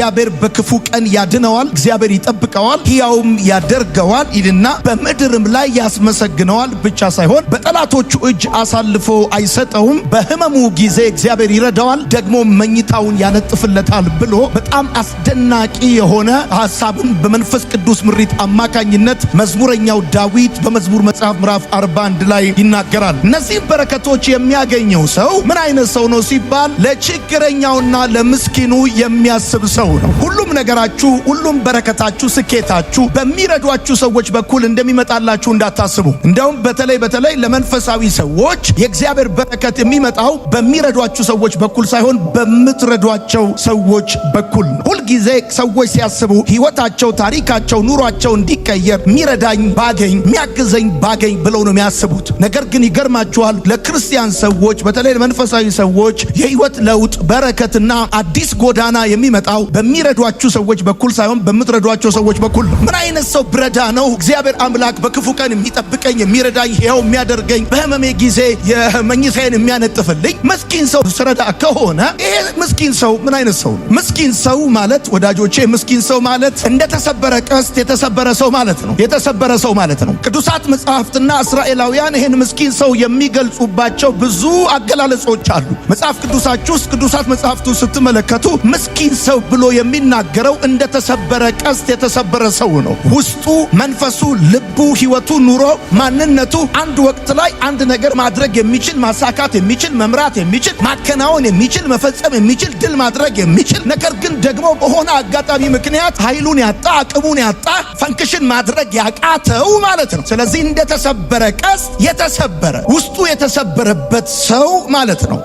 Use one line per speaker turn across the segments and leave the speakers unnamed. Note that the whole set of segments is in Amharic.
እግዚአብሔር በክፉ ቀን ያድነዋል፣ እግዚአብሔር ይጠብቀዋል፣ ሕያውም ያደርገዋል ይልና በምድርም ላይ ያስመሰግነዋል ብቻ ሳይሆን በጠላቶቹ እጅ አሳልፎ አይሰጠውም፣ በሕመሙ ጊዜ እግዚአብሔር ይረዳዋል፣ ደግሞ መኝታውን ያነጥፍለታል ብሎ በጣም አስደናቂ የሆነ ሐሳብን በመንፈስ ቅዱስ ምሪት አማካኝነት መዝሙረኛው ዳዊት በመዝሙር መጽሐፍ ምዕራፍ 41 ላይ ይናገራል። እነዚህ በረከቶች የሚያገኘው ሰው ምን አይነት ሰው ነው ሲባል ለችግረኛውና ለምስኪኑ የሚያስብ ሰው ነው። ሁሉም ነገራችሁ፣ ሁሉም በረከታችሁ፣ ስኬታችሁ በሚረዷችሁ ሰዎች በኩል እንደሚመጣላችሁ እንዳታስቡ። እንደውም በተለይ ለመንፈሳዊ ሰዎች የእግዚአብሔር በረከት የሚመጣው በሚረዷችሁ ሰዎች በኩል ሳይሆን በምትረዷቸው ሰዎች በኩል ነው። ሁልጊዜ ሰዎች ሲያስቡ ሕይወታቸው፣ ታሪካቸው፣ ኑሯቸው እንዲቀየር ሚረዳኝ ባገኝ፣ ሚያግዘኝ ባገኝ ብለው ነው የሚያስቡት። ነገር ግን ይገርማችኋል ለክርስቲያን ሰዎች በተለይ ለመንፈሳዊ ሰዎች የሕይወት ለውጥ በረከትና አዲስ ጎዳና የሚመጣው በሚረዷችሁ ሰዎች በኩል ሳይሆን በምትረዷቸው ሰዎች በኩል ነው። ምን አይነት ሰው ብረዳ ነው እግዚአብሔር አምላክ በክፉ ቀን የሚጠብቀኝ፣ የሚረዳኝ፣ ሕያው የሚያደርገኝ፣ በሕመሜ ጊዜ የመኝታዬን የሚያነጥፍልኝ ምስኪን ሰው ስረዳ ከሆነ ይሄ ምስኪን ሰው ምን አይነት ሰው ነው? ምስኪን ሰው ማለት ወዳጆቼ፣ ምስኪን ሰው ማለት እንደተሰበረ ቀስት የተሰበረ ሰው ማለት ነው። የተሰበረ ሰው ማለት ነው። ቅዱሳት መጽሐፍትና እስራኤላውያን ይህን ምስኪን ሰው የሚገልጹባቸው ብዙ አገላለጾች አሉ። መጽሐፍ ቅዱሳችሁ ውስጥ ቅዱሳት መጽሐፍቱ ስትመለከቱ ምስኪን ሰው ብሎ የሚናገረው እንደተሰበረ ቀስት የተሰበረ ሰው ነው። ውስጡ፣ መንፈሱ፣ ልቡ፣ ሕይወቱ፣ ኑሮ፣ ማንነቱ አንድ ወቅት ላይ አንድ ነገር ማድረግ የሚችል፣ ማሳካት የሚችል፣ መምራት የሚችል፣ ማከናወን የሚችል፣ መፈጸም የሚችል፣ ድል ማድረግ የሚችል ነገር ግን ደግሞ በሆነ አጋጣሚ ምክንያት ኃይሉን ያጣ፣ አቅሙን ያጣ፣ ፈንክሽን ማድረግ ያቃተው ማለት ነው። ስለዚህ እንደተሰበረ ቀስት የተሰበረ ውስጡ የተሰበረበት ሰው ማለት ነው።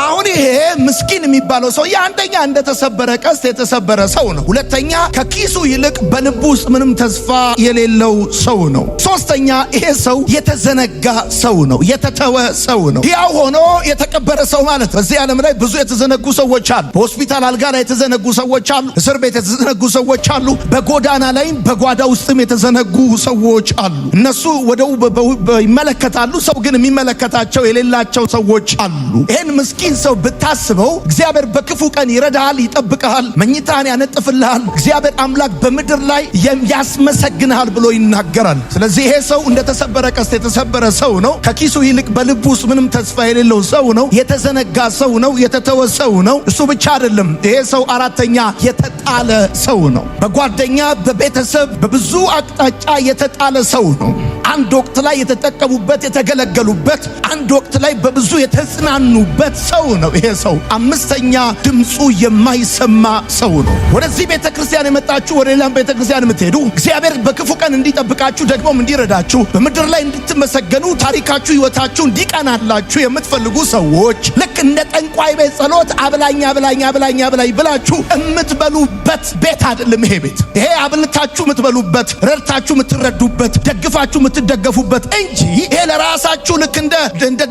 አሁን ይሄ ምስኪን የሚባለው ሰው አንደኛ እንደተሰበረ ቀስት የተሰበረ ሰው ነው። ሁለተኛ ከኪሱ ይልቅ በልቡ ውስጥ ምንም ተስፋ የሌለው ሰው ነው። ሶስተኛ ይሄ ሰው የተዘነጋ ሰው ነው፣ የተተወ ሰው ነው። ሕያው ሆኖ የተቀበረ ሰው ማለት ነው። በዚህ ዓለም ላይ ብዙ የተዘነጉ ሰዎች አሉ። በሆስፒታል አልጋ ላይ የተዘነጉ ሰዎች አሉ። እስር ቤት የተዘነጉ ሰዎች አሉ። በጎዳና ላይም በጓዳ ውስጥም የተዘነጉ ሰዎች አሉ። እነሱ ወደው ይመለከታሉ፣ ሰው ግን የሚመለከታቸው የሌላቸው ሰዎች አሉ። ይህን ምስኪን ሰው ብታስበው እግዚአብሔር በክፉ ቀን ይረዳሃል፣ ይጠብቀሃል፣ መኝታን ያነጥፍልሃል፣ እግዚአብሔር አምላክ በምድር ላይ ያስመሰግንሃል ብሎ ይናገራል። ስለዚህ ይሄ ሰው እንደተሰበረ ቀስት የተሰበረ ሰው ነው። ከኪሱ ይልቅ በልቡ ውስጥ ምንም ተስፋ የሌለው ሰው ነው። የተዘነጋ ሰው ነው። የተተወ ሰው ነው። እሱ ብቻ አይደለም። ይሄ ሰው አራተኛ የተጣለ ሰው ነው። በጓደኛ፣ በቤተሰብ፣ በብዙ አቅጣጫ የተጣለ ሰው ነው። አንድ ወቅት ላይ የተጠቀሙበት፣ የተገለገሉበት፣ አንድ ወቅት ላይ በብዙ የተጽናኑበት ሰው ነው። ይሄ ሰው አምስተኛ ድምፁ የማይሰማ ሰው ነው። ወደዚህ ቤተክርስቲያን የመጣችሁ፣ ወደ ሌላም ቤተክርስቲያን የምትሄዱ እግዚአብሔር በክፉ ቀን እንዲጠብቃችሁ ደግሞም እንዲረዳችሁ በምድር ላይ እንድትመሰገኑ ታሪካችሁ፣ ሕይወታችሁ እንዲቀናላችሁ የምትፈልጉ ሰዎች ልክ እንደ ጠንቋይ ቤት ጸሎት አብላኝ አብላኝ አብላኝ አብላኝ ብላችሁ የምትበሉበት ቤት አይደለም። ይሄ ቤት ይሄ አብልታችሁ የምትበሉበት፣ ረድታችሁ የምትረዱበት፣ ደግፋችሁ የምትደገፉበት እንጂ ይሄ ለራሳችሁ ልክ እንደ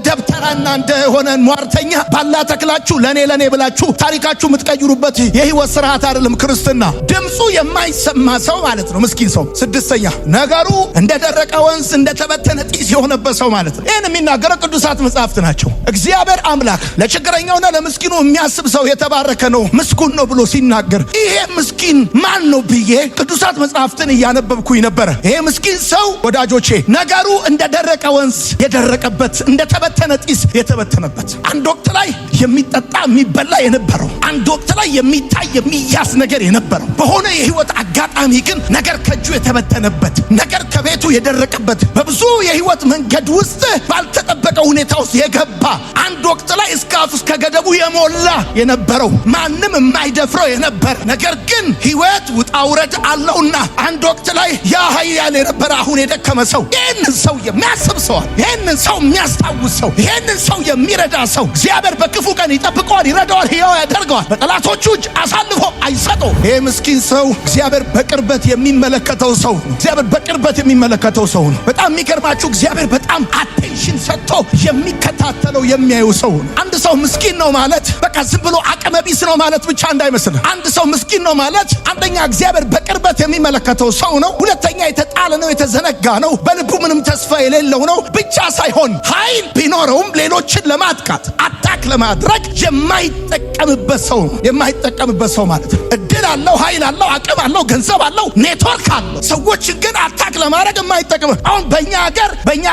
ደብተራና እንደ ሆነ ሟርተኛ ባላ ተክላችሁ ለኔ ብላችሁ ታሪካችሁ የምትቀይሩበት የሕይወት ስርዓት አይደለም ክርስትና። ድምፁ የማይሰማ ሰው ማለት ነው ምስኪን ሰው። ስድስተኛ ነገሩ እንደደረቀ ወንዝ እንደተበተነ ጢስ የሆነበት ሰው ማለት ነው። ይህን የሚናገረው ቅዱሳት መጽሐፍት ናቸው። እግዚአብሔር አምላክ ለችግረኛውና ለምስኪኑ የሚያስብ ሰው የተባረከ ነው፣ ምስጉን ነው ብሎ ሲናገር ይሄ ምስኪን ማን ነው ብዬ ቅዱሳት መጽሐፍትን እያነበብኩኝ ነበረ። ይሄ ምስኪን ሰው ወዳጆቼ ነገሩ እንደደረቀ ወንዝ የደረቀበት፣ እንደተበተነ ጢስ የተበተነበት፣ አንድ ወቅት ላይ የሚጠጣ የሚበላ የነበረው፣ አንድ ወቅት ላይ የሚታይ የሚያስ ነገር የነበረው፣ በሆነ የህይወት አጋጣሚ ግን ነገር ከእጁ የተበተነበት፣ ነገር ከቤቱ የደረቀበት፣ በብዙ የህይወት መንገድ ውስጥ ባልተጠበቀ ሁኔታ ውስጥ የገባ፣ አንድ ወቅት ላይ እስከ አፍ እስከ ገደቡ የሞላ የነበረው፣ ማንም የማይደፍረው የነበረ፣ ነገር ግን ህይወት ውጣ ውረድ አለውና አንድ ወቅት ላይ ያ ኃያል የነበረ አሁን የደከመ ሰው፣ ይህንን ሰው የሚያስብ ሰው፣ ይህንን ሰው የሚያስታውስ ሰው፣ ይህንን ሰው የሚረዳ ሰው እግዚአብሔር በክፉ ቀን ይጠብቀዋል፣ ይረዳዋል፣ ሕያው ያደርገዋል፣ በጠላቶቹ እጅ አሳልፎ አይሰጠው። ይህ ምስኪን ሰው እግዚአብሔር በቅርበት የሚመለከተው ሰው ነው። እግዚአብሔር በቅርበት የሚመለከተው ሰው ነው። በጣም የሚገርማችሁ እግዚአብሔር በጣም አቴንሽን ሰጥቶ የሚከታተለው የሚያዩ ሰው ነው። አንድ ሰው ምስኪን ነው ማለት በቃ ዝም ብሎ አቅመ ቢስ ነው ማለት ብቻ እንዳይመስል። አንድ ሰው ምስኪን ነው ማለት አንደኛ እግዚአብሔር በቅርበት የሚመለከተው ሰው ነው። ሁለተኛ የተጣለ ነው፣ የተዘነጋ ነው፣ በልቡ ምንም ተስፋ የሌለው ነው ብቻ ሳይሆን ኃይል ቢኖረውም ሌሎችን ለማጥቃት አታክ ለማድረግ የማይጠቀምበት ሰው ማለት ነው። እድል አለው፣ ኃይል አለው፣ አቅም አለው፣ ገንዘብ አለው፣ ኔትወርክ አለው። ሰዎችን ግን አታክ ለማድረግ የማይጠቅም። አሁን በእኛ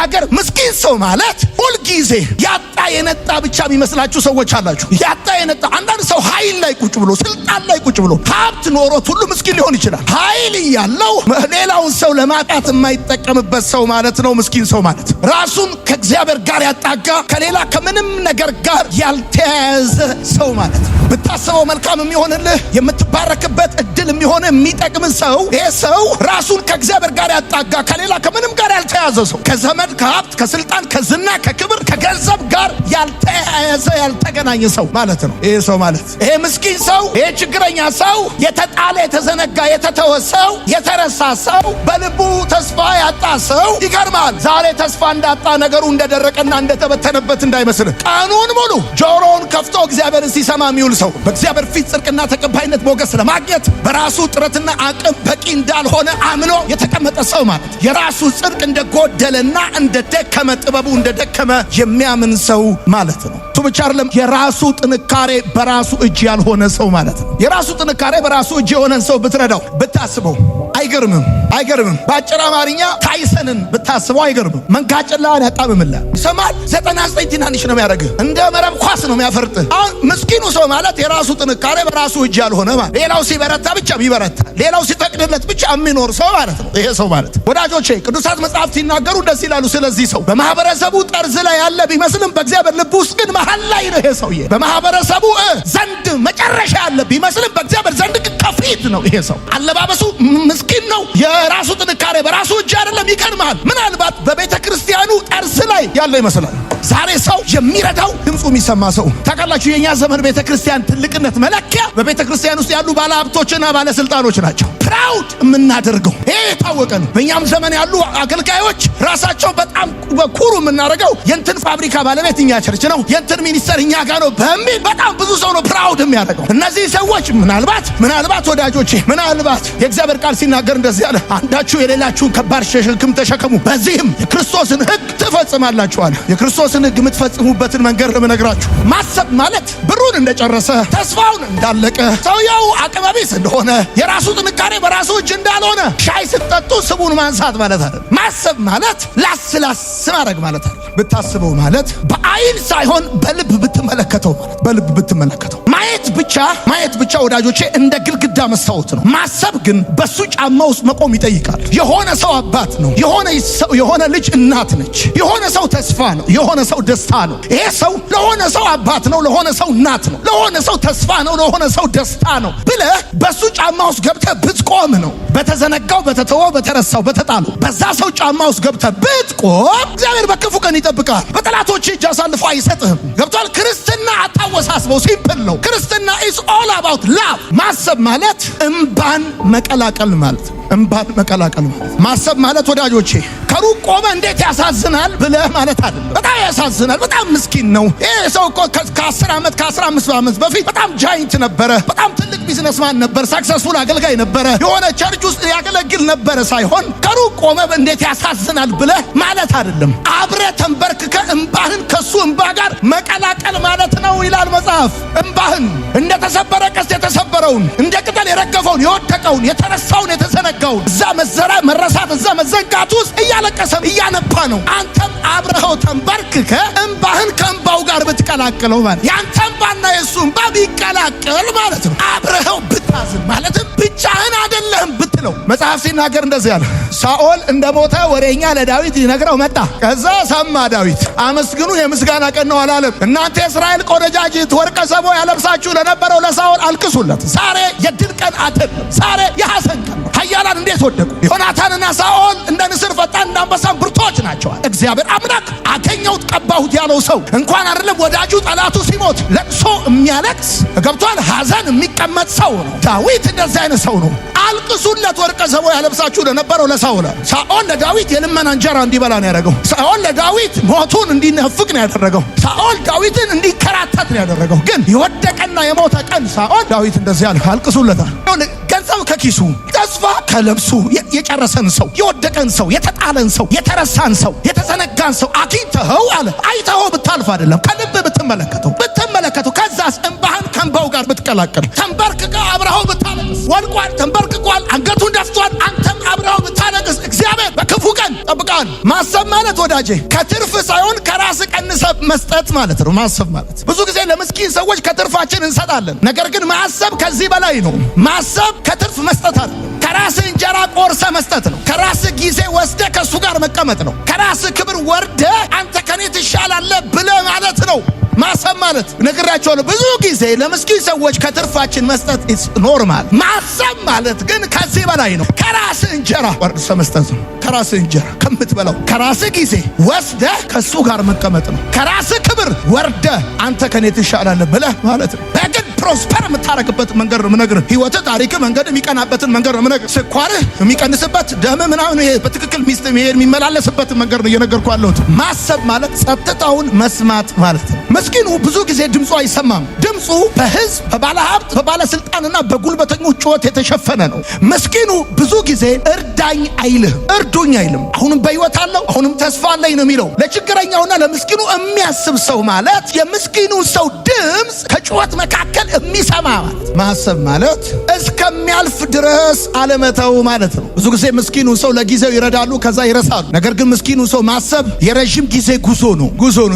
ሀገር ምስኪን ሰው ማለት ሁልጊዜ ያጣ የነጣ ብቻ የሚመስላችሁ ሰዎች አላችሁ። ያጣ የነጣ አንዳንድ ሰው ኃይል ላይ ቁጭ ብሎ ስልጣን ላይ ቁጭ ብሎ ሀብት ኖሮት ሁሉ ምስኪን ሊሆን ይችላል። ኃይል ያለው ሌላውን ሰው ለማጣት የማይጠቀምበት ሰው ማለት ነው ምስኪን ሰው ማለት። ራሱን ከእግዚአብሔር ጋር ያጣጋ ከሌላ ከምንም ነገር ጋር ያልተያያዘ ሰው ማለት ነው። ብታስበው መልካም የሚሆንልህ የምትባረክበት እድል የሚሆን የሚጠቅም ሰው ይሄ ሰው ራሱን ከእግዚአብሔር ጋር ያጣጋ ከሌላ ከምንም ጋር ያልተያያዘ ሰው ከዘመድ ከሀብት ከስልጣን ከዝና ከክብር ከገንዘብ ጋር ያልተያያዘ ያልተገናኘ ሰው ማለት ነው ይሄ ሰው ማለት። ይሄ ምስኪን ሰው ይሄ ችግረኛ ሰው የተጣለ የተዘነጋ የተተወ ሰው የተረሳ ሰው በልቡ ተስፋ ያጣ ሰው ይገርማል። ዛሬ ተስፋ እንዳጣ ነገሩ እንደደረቀና እንደተበተነበት እንዳይመስልህ ቀኑን ሙሉ ጆሮውን ከፍቶ እግዚአብሔርን ሲሰማ የሚውል ሰው በእግዚአብሔር ፊት ጽድቅና ተቀባይነት ሞገስ ለማግኘት በራሱ ጥረትና አቅም በቂ እንዳልሆነ አምኖ የተቀመጠ ሰው ማለት የራሱ ጽድቅ እንደጎደለና እንደደከመ ጥበቡ እንደደከመ የሚያምን ሰው ማለት ነው። እሱ ብቻ አይደለም፣ የራሱ ጥንካሬ በራሱ እጅ ያልሆነ ሰው ማለት ነው። የራሱ ጥንካሬ በራሱ እጅ የሆነን ሰው ብትረዳው ብታስበው አይገርምም? በአጭር አማርኛ ታይሰንን ብታስበው አይገርምም? መንጋጭላን ያጣምምልህ ይሰማል። 99 ትናንሽ ነው የሚያደርግህ፣ እንደ መረብ ኳስ ነው የሚያፈርጥህ። አሁን ምስኪኑ ሰው ማለት የራሱ ጥንካሬ በራሱ እጅ ያልሆነ ማለት ሌላው ሲበረታ ብቻ የሚበረታ ሌላው ሲፈቅድለት ብቻ የሚኖር ሰው ማለት ነው ይሄ ሰው ማለት። ወዳጆቼ ቅዱሳት መጽሐፍት ሲናገሩ እንደዚህ ይላሉ ስለዚህ ሰው። በማህበረሰቡ ጠርዝ ላይ ያለ ቢመስልም በእግዚአብሔር ልብ ውስጥ ግን መሀል ላይ ነው ይሄ ሰውዬ። በማህበረሰቡ ዘንድ መጨረሻ ያለ ቢመስልም በእግዚአብሔር ዘንድ ከፊት ነው ይሄ ሰው። አለባበሱ ምስኪን ነው። የራሱ ጥንካሬ በራሱ እጅ አይደለም። ይገርማል። ምናልባት በቤተ ክርስቲያኑ ጠርዝ ላይ ያለ ይመስላል። ዛሬ ሰው የሚረዳው ድምፁ የሚሰማ ሰው ታውቃላችሁ። የኛ ዘመን ቤተ ክርስቲያን ትልቅነት መለኪያ በቤተ ክርስቲያን ውስጥ ያሉ ባለሀብቶችና ባለስልጣኖች ናቸው። ፕራውድ የምናደርገው ይሄ የታወቀ ነው። በእኛም ዘመን ያሉ አገልጋዮች ራሳቸው በጣም ኩሩ የምናደርገው የእንትን ፋብሪካ ባለቤት እኛ ቸርች ነው፣ የእንትን ሚኒስተር እኛ ጋር ነው በሚል በጣም ብዙ ሰው ነው ፕራውድ የሚያደርገው። እነዚህ ሰዎች ምናልባት ወዳጆቼ ምናልባት የእግዚአብሔር ቃል ሲናገር እንደዚህ አለ፣ አንዳችሁ የሌላችሁን ከባድ ሸክም ተሸከሙ፣ በዚህም የክርስቶስን ሕግ ትፈጽማላችሁ አለ። የክርስቶስን ሕግ የምትፈጽሙበትን መንገድ ለምነግራችሁ። ማሰብ ማለት ብሩን እንደጨረሰ ተስፋውን እንዳለቀ ሰውየው አቅመቢስ እንደሆነ የራሱ ጥንካሬ በራሱ እጅ እንዳልሆነ ሻይ ስትጠጡ ስቡን ማንሳት ማለት አይደለም። ማሰብ ማለት ላስላስ ማድረግ ማለት አይደለም። ብታስበው ማለት በአይን ሳይሆን በልብ ብትመለከተው ማለት በልብ ብትመለከተው ማየት ብቻ ወዳጆቼ እንደ ግድግዳ መስታወት ነው። ማሰብ ግን በሱ ጫማ ውስጥ መቆም ይጠይቃል። የሆነ ሰው አባት ነው፣ የሆነ ልጅ እናት ነች፣ የሆነ ሰው ተስፋ ነው፣ የሆነ ሰው ደስታ ነው። ይሄ ሰው ለሆነ ሰው አባት ነው፣ ለሆነ ሰው እናት ነው፣ ለሆነ ሰው ተስፋ ነው፣ ለሆነ ሰው ደስታ ነው ብለህ በሱ ጫማ ውስጥ ገብተህ ብትቆም ነው። በተዘነጋው በተተወው በተረሳው በተጣለው በዛ ሰው ጫማ ውስጥ ገብተህ ብትቆም እግዚአብሔር በክፉ ቀን ይጠብቃል። በጠላቶች እጅ አሳልፎ አይሰጥህም። ገብቷል? ክርስትና አታወሳስበው፣ ሲምፕል ነው። ክርስትና is all about love። ማሰብ ማለት እንባን መቀላቀል ማለት ማሰብ ማለት ወዳጆቼ ከሩቅ ቆመ እንዴት ያሳዝናል ብለህ ማለት አይደለም። በጣም ያሳዝናል። በጣም ምስኪን ነው ይሄ ሰው እኮ ከ10 ዓመት ከ15 ዓመት በፊት በጣም ጃይንት ነበረ፣ በጣም ትልቅ ቢዝነስማን ነበር፣ ሳክሰስፉል አገልጋይ ነበረ፣ የሆነ ቸርች ውስጥ ያገለግል ነበረ ሳይሆን ከሩቅ ቆመ እንዴት ያሳዝናል ብለህ ማለት አይደለም። አብረህ ተንበርክከ እንባህን ከሱ እንባ ጋር መቀላቀል ማለት ነው ይላል መጽሐፍ። እንባህን እንደተሰበረ ቀስት የተሰበረውን እንደ ቅጠል የረገፈውን የወደቀውን የተረሳውን የተዘነጋውን እዛ መረሳት እዛ መዘንጋት ውስጥ እያለቀሰ እያነባ ነው። አንተም አብረኸው ተንበርክከ እንባህን ከእንባው ጋር ብትቀላቅለው ማለት ያንተ እንባና የሱ እንባ ቢቀላቀል ማለት ነው። አብረኸው ብታዝን ማለትም ብቻህን አይደለም ብትለው። መጽሐፍ ሲናገር እንደዚህ ያለ ሳኦል እንደሞተ ወሬኛ ለዳዊት ሊነግረው መጣ። ከዛ ሰማ ዳዊት። አመስግኑ የምስጋና ቀን ነው አላለም። እናንተ የእስራኤል ቆነጃጅት ወርቀ ሰቦ ያለብሳችሁ ለነበረው ለሳኦል አልቅሱለት። ዛሬ የድል ቀን አይደለም፣ ዛሬ የሐዘን ቀን ነው። ኃያላን እንዴት ወደቁ! ዮናታንና ሳኦል እንደ ንስር ፈጣን እንደ አንበሳም ብርቶች ናቸዋል። እግዚአብሔር አምላክ አገኘሁት ቀባሁት ያለው ሰው እንኳን አይደለም ወዳጁ ጠላቱ ሲሞት ለቅሶ የሚያለቅስ ገብቷል፣ ሐዘን የሚቀመጥ ሰው ነው። ዳዊት እንደዚህ አይነት ሰው ነው። አልቅሱለት ወርቀ ዘቦ ያለብሳችሁ ለነበረው ለሳኦል። ሳኦል ለዳዊት የልመና እንጀራ እንዲበላ ነው ያደረገው። ሳኦል ለዳዊት ሞቱን እንዲነፍቅ ነው ያደረገው። ሳኦል ዳዊትን እንዲከራተት ነው ያደረገው። ግን የወደቀና የሞተ ቀን ሳኦል ዳዊት እንደዚህ ያለ አልቅሱለታል። ገንዘብ ከኪሱ ተስፋ ከለብሱ የጨረሰን ሰው፣ የወደቀን ሰው፣ የተጣለን ሰው፣ የተረሳን ሰው፣ የተዘነጋን ሰው አግኝተኸው አለ አይተኸው ብታልፍ አይደለም ከልብ ብትመለከተው ከዛስ እንባህን ከእንባው ጋር ብትቀላቀል ተንበርክከህ አብረኸው ብታለቅስ ወድቋል፣ ተንበርክኳል፣ አንገቱን ደፍቷል። አንተም አብረው ብታለቅስ እግዚአብሔር በክፉ ቀን ጠብቃል። ማሰብ ማለት ወዳጄ ከትርፍ ሳይሆን ከራስ ቀንሰ መስጠት ማለት ነው። ማሰብ ማለት ብዙ ጊዜ ለምስኪን ሰዎች ከትርፋችን እንሰጣለን። ነገር ግን ማሰብ ከዚህ በላይ ነው። ማሰብ ከትርፍ መስጠት አለ። ከራስ እንጀራ ቆርሰ መስጠት ነው። ከራስ ጊዜ ወስደ ከሱ ጋር መቀመጥ ነው። ከራስ ክብር ወርደ አንተ ከኔ ትሻላለህ ብለ ማለት ነው። ማሰብ ማለት ነግራቸዋለሁ። ብዙ ጊዜ ለምስኪን ሰዎች ከትርፋችን መስጠት ኢትስ ኖርማል። ማሰብ ማለት ግን ከዚህ በላይ ነው። ከራስ እንጀራ ቆርሰ መስጠት ነው። ከራስ እንጀራ ከምትበላው ከራስ ጊዜ ወስደ ከሱ ጋር መቀመጥ ነው። ከራስ ክብር ወርደ አንተ ከኔ ትሻላለህ ብለ ማለት ነው። በግድ ፕሮስፐር የምታረግበት መንገድ ነው የምነግርህ። ህይወት ታሪክ መንገድ የሚቀናበትን መንገድ ነው የምነግርህ። ስኳርህ የሚቀንስበት ደም ምናምን በትክክል ሚስት የሚመላለስበት መንገድ ነው እየነገርኩህ ያለሁት። ማሰብ ማለት ጸጥታውን መስማት ማለት ነው። ምስኪኑ ብዙ ጊዜ ድምፁ አይሰማም። ድምፁ በህዝብ፣ በባለሀብት፣ በባለስልጣንና በጉልበተኞች ጩኸት የተሸፈነ ነው። ምስኪኑ ብዙ ጊዜ እርዳኝ አይልህም፣ እርዱኝ አይልም። አሁንም በህይወት አለው፣ አሁንም ተስፋ አለኝ ነው የሚለው። ለችግረኛውና ለምስኪኑ የሚያስብ ሰው ማለት የምስኪኑ ሰው ድምፅ ከጩኸት መካከል የሚሰማ ማለት። ማሰብ ማለት እስከሚያልፍ ድረስ አለመተው ማለት ነው። ብዙ ጊዜ ምስኪኑ ሰው ለጊዜው ይረዳሉ፣ ከዛ ይረሳሉ። ነገር ግን ምስኪኑ ሰው ማሰብ የረዥም ጊዜ ጉዞ ነው።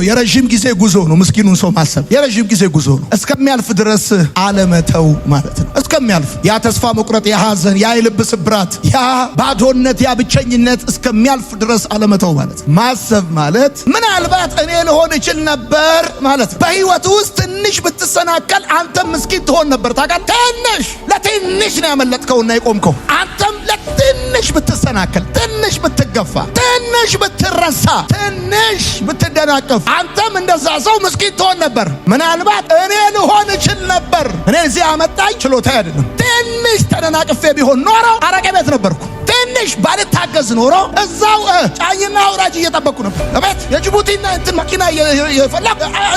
የረዥም ጊዜ ጉዞ ነው። ምስኪኑን ሰው ማሰብ የረዥም ጊዜ ጉዞ ነው። እስከሚያልፍ ድረስ አለመተው ማለት ነው። እስከሚያልፍ ያ ተስፋ መቁረጥ፣ ያ ሐዘን፣ ያ የልብ ስብራት፣ ያ ባዶነት፣ ያ ብቸኝነት እስከሚያልፍ ድረስ አለመተው ማለት ነው። ማሰብ ማለት ምናልባት እኔ ልሆን እችል ነበር ማለት ነው። በህይወት ውስጥ ትንሽ ብትሰናከል አንተም ምስኪን ትሆን ነበር። ታውቃለህ፣ ለትንሽ ነው ያመለጥከውና የቆምከው። አንተም ለትንሽ ብትሰናከል፣ ትንሽ ብትገፋ፣ ትንሽ ብትረሳ፣ ትንሽ ብትደናቀፍ አንተም እንደዛ ሰው ምስኪን ትሆን ነበር። ምናልባት እኔ ልሆን እችል ነበር። እኔ እዚህ አመጣኝ ችሎታ አይደለም። ትንሽ ተደናቅፌ ቢሆን ኖሮ አረቄ ቤት ነበርኩ። ትንሽ ባልታገዝ ኖሮ እዛው ጫኝና አውራጅ እየጠበቅኩ ነበር። እቤት የጅቡቲና እንትን መኪና የፈላ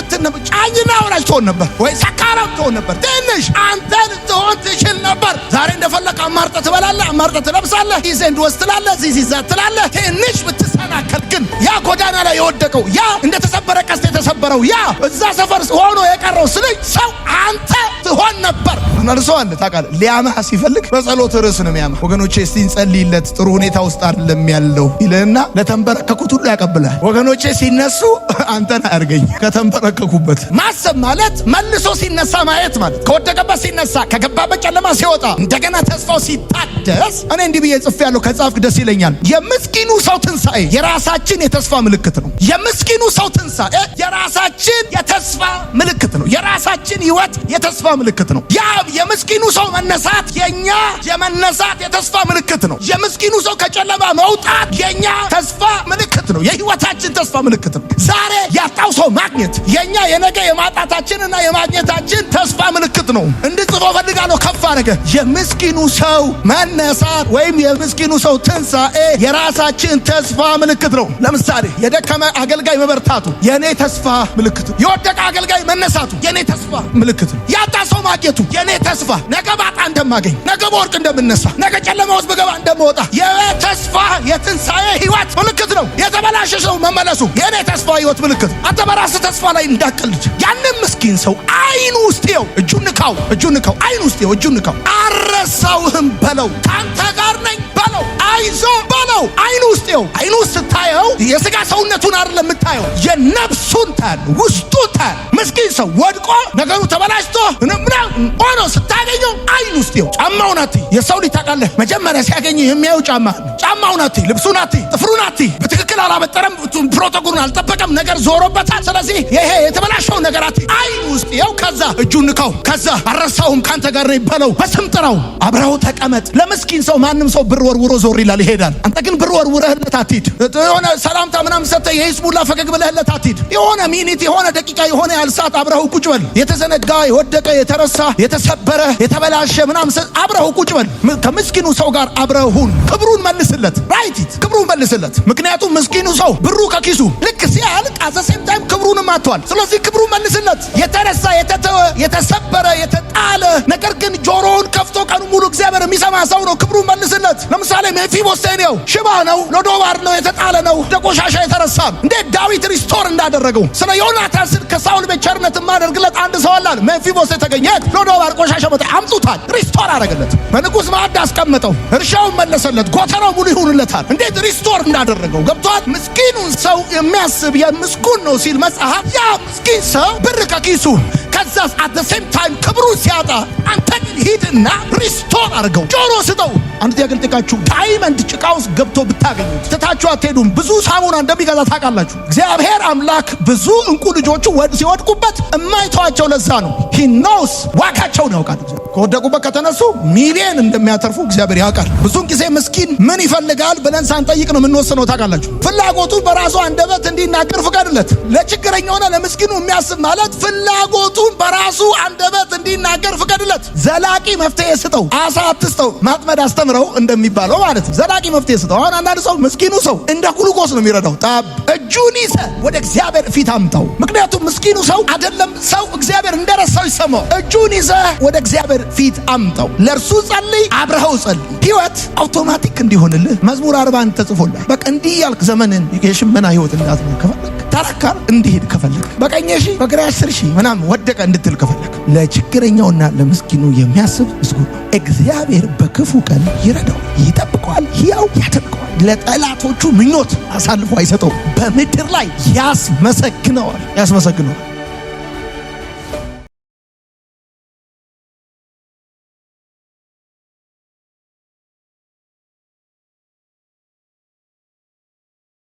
እንትን ጫኝና አውራጅ ትሆን ነበር ወይ ሰካራም ትሆን ነበር። ትንሽ አንተን ትሆን ትችል ነበር። ዛሬ እንደፈለክ አማርጠ ትበላለህ፣ አማርጠ ትለብሳለህ፣ ይዘህ እንድወስድ ትላለህ፣ ዚዛ ትላለህ። ትንሽ ብትሰናከል ግን ያ ጎዳና ላይ የወደቀው ያ እንደተሰበረ ቀስት የተሰበረው ያ እዛ ሰፈር ሆኖ የቀረው ስልጅ ሰው አንተ ትሆን ነበር። እነርሱ አለ ታውቃለህ፣ ሊያማህ ሲፈልግ በጸሎት ርዕስ ነው የሚያማህ። ወገኖቼ እስቲ እንጸልይለት። ጥሩ ሁኔታ ውስጥ አይደለም ያለው ይለና ለተንበረከኩት ሁሉ ያቀብላል። ወገኖቼ ሲነሱ አንተን አያርገኝ ከተንበረከኩበት። ማሰብ ማለት መልሶ ሲነሳ ማየት ማለት፣ ከወደቀበት ሲነሳ፣ ከገባበት ጨለማ ሲወጣ፣ እንደገና ተስፋው ሲታደስ። እኔ እንዲህ ብዬ ጽፌያለሁ፣ ከጻፍክ ደስ ይለኛል። የምስኪኑ ሰው ትንሣኤ የራሳችን የተስፋ ምልክት ነው። የምስኪኑ ሰው ትንሣኤ የራሳችን የተስፋ ምልክት ነው። የራሳችን ህይወት የተስፋ ምልክት ነው። ያ የምስኪኑ ሰው መነሳት የኛ የመነሳት የተስፋ ምልክት ነው። የምስኪኑ ሰው ከጨለማ መውጣት የኛ ተስፋ ምልክት ነው። የህይወታችን ተስፋ ምልክት ነው። ዛሬ ያጣው ሰው ማግኘት የኛ የነገ የማጣታችንና የማግኘታችን ተስፋ ምልክት ነው። እንድጽፈው ፈልጋለሁ። ከፍ አድርገህ የምስኪኑ ሰው መነሳት ወይም የምስኪኑ ሰው ትንሣኤ የራሳችን ተስፋ ምልክት ነው። ለምሳሌ የደከመ አገልጋይ መበርታቱ የኔ ተስፋ ምልክት ነው። የወደቀ አገልጋይ መነሳቱ የኔ ተስፋ ምልክት ነው። ያጣ ሰው ማግኘቱ የኔ ተስፋ፣ ነገ ባጣ እንደማገኝ፣ ነገ በወርቅ እንደምነሳ፣ ነገ ጨለማ ውስጥ በገባ እንደምወጣ የተስፋ የትንሣኤ ህይወት ምልክት ነው። የተበላሸ ሰው መመለሱ የኔ ተስፋ ህይወት ምልክት። አንተ በራስህ ተስፋ ላይ እንዳትቀልድ። ያንን ምስኪን ሰው አይኑ ውስጥ ይኸው፣ እጁን ንካው፣ አይኑ ውስጥ ይኸው፣ እጁን ንካው። አልረሳውህም በለው፣ ካንተ ጋር ነኝ በለው፣ አይዞ በለው። አይኑ ውስጥ ይኸው። አይኑ ውስጥ ስታየው የስጋ ሰውነቱን አይደለም የምታየው፣ የነፍሱን ታያለህ፣ ውስጡን ታያለህ። ምስኪን ሰው ወድቆ ነገሩ ተበላሽቶ ሆኖ ስታገኘው አይኑ ውስጥ ይኸው። ጫማውን አትይ። የሰው ልጅ ታውቃለህ መጀመሪያ ሲያገኝ የሚያየው ጫማውን አትይ፣ ልብሱን አትይ፣ ጥፍሩን አትይ። በትክክል አላበጠረም፣ ፕሮቶኮሉን አልጠበቀም፣ ነገር ዞሮበታል። ስለዚህ ይሄ የተበላሸው ነገር አትይ። አይኑ ውስጥ ይኸው። ከዛ እጁን ንካው። ከዛ አልረሳውም ካንተ ጋር ነኝ በለው፣ በስም ጥራው፣ አብረው ተቀመጥ። ለምስኪን ሰው ማንም ሰው ብር ወርውሮ ዞር ይላል፣ ይሄዳል። አንተ ግን ብር ወርውረህለት አትሂድ። የሆነ ሰላምታ ምናምን ሰጥተህ የሂስሙላ ፈገግ ብለህለት አትሂድ። የሆነ ሚኒት፣ የሆነ ደቂቃ፣ የሆነ ያህል ሰዓት አብረው ቁጭ በል። የተዘነጋ፣ የወደቀ፣ የተረሳ፣ የተሰበረ፣ የተበላሸ ምናምን አብረው ቁጭ በል። ከምስኪኑ ሰው ጋር አብረሁን። ክብሩን መልስለት። ራይት፣ ክብሩን መልስለት። ምክንያቱም ምስኪኑ ሰው ብሩ ከኪሱ ልክ ሲያልቅ አዘሴም ታይም ክብሩንም አጥቷል። ስለዚህ ክብሩ መልስለት። የተረሳ፣ የተተወ፣ የተሰበረ፣ የተጣለ ነገር ግን ጆሮውን ከፍቶ ቀኑ ሙሉ እግዚአብሔር እግዚአብሔር የሚሰማ ሰው ነው ክብሩን መልስለት። ለምሳሌ ሜፊቦስቴን ነው፣ ሽባ ነው፣ ሎዶባር ነው፣ የተጣለ ነው፣ ቆሻሻ የተረሳ። እንዴት ዳዊት ሪስቶር እንዳደረገው ስለ ዮናታን ስል ከሳውል ቤት ቸርነት ማደርግለት አንድ ሰው አለ። ሜፊቦስቴ ተገኘ፣ ሎዶባር ቆሻሻ ቦታ አምጡታል፣ ሪስቶር አደረገለት፣ በንጉሥ ማዕድ አስቀመጠው፣ እርሻውን መለሰለት፣ ጎተራው ሙሉ ይሁንለታል። እንዴት ሪስቶር እንዳደረገው ገብቷል። ምስኪኑን ሰው የሚያስብ የምስጉን ነው ሲል መጽሐፍ፣ ያ ምስኪን ሰው ብር ከኪሱ ከዛስ አት ዘ ሴም ታይም ክብሩ ሲያጣ አንተ ግን ሂድና ሪስቶር አድርገው፣ ጆሮ ስጠው። አንድ ያገልጥቃችሁ ዳይመንድ ጭቃ ውስጥ ገብቶ ብታገኙት ትታችሁ አትሄዱም። ብዙ ሳሙና እንደሚገዛ ታውቃላችሁ። እግዚአብሔር አምላክ ብዙ እንቁ ልጆቹ ሲወድቁበት የማይተዋቸው ለዛ ነው። ሂ ኖውስ ዋጋቸውን ያውቃል። ከወደቁበት ከተነሱ ሚሊየን እንደሚያተርፉ እግዚአብሔር ያውቃል። ብዙን ጊዜ ምስኪን ምን ይፈልጋል ብለን ሳንጠይቅ ነው የምንወስነው። ታውቃላችሁ፣ ፍላጎቱ በራሱ አንደበት እንዲናገር ፍቀድለት። ለችግረኛ ሆነ ለምስኪኑ የሚያስብ ማለት ፍላጎቱን በራሱ አንደበት እንዲናገር ፍቀድለት። ዘላቂ መፍትሄ ስጠው። አሳ አትስጠው፣ ማጥመድ አስተምረው እንደሚባለው ማለት ነው። ዘላቂ መፍትሄ ስጠው። አሁን አንዳንድ ሰው ምስኪኑ ሰው እንደ ግሉኮስ ነው የሚረዳው። ጣብ እጁን ይዘህ ወደ እግዚአብሔር ፊት አምጣው። ምክንያቱም ምስኪኑ ሰው አይደለም ሰው እግዚአብሔር እንደረሳው ይሰማው። እጁን ይዘህ ወደ እግዚአብሔር ፊት አምጣው። ለእርሱ ጸልይ፣ አብረኸው ጸልይ። ህይወት አውቶማቲክ እንዲሆንልህ መዝሙር 40 ተጽፎላል። በቃ እንዲህ ያልክ ዘመንን የሽመና ህይወት እንዳትኖር ከፈለክ፣ ተረካር እንዲሄድ ከፈለክ፣ በቀኝ ሺህ በግራ 10 ሺህ ምናምን ወደቀ እንድትል ከፈለክ፣ ለችግረኛውና ለምስኪኑ የሚያስብ ምስጉን ነው። እግዚአብሔር በክፉ ቀን ይረዳዋል፣ ይጠብቀዋል፣ ሕያው ያደርገዋል። ለጠላቶቹ ምኞት አሳልፎ አይሰጠው። በምድር ላይ ያስመሰግነዋል።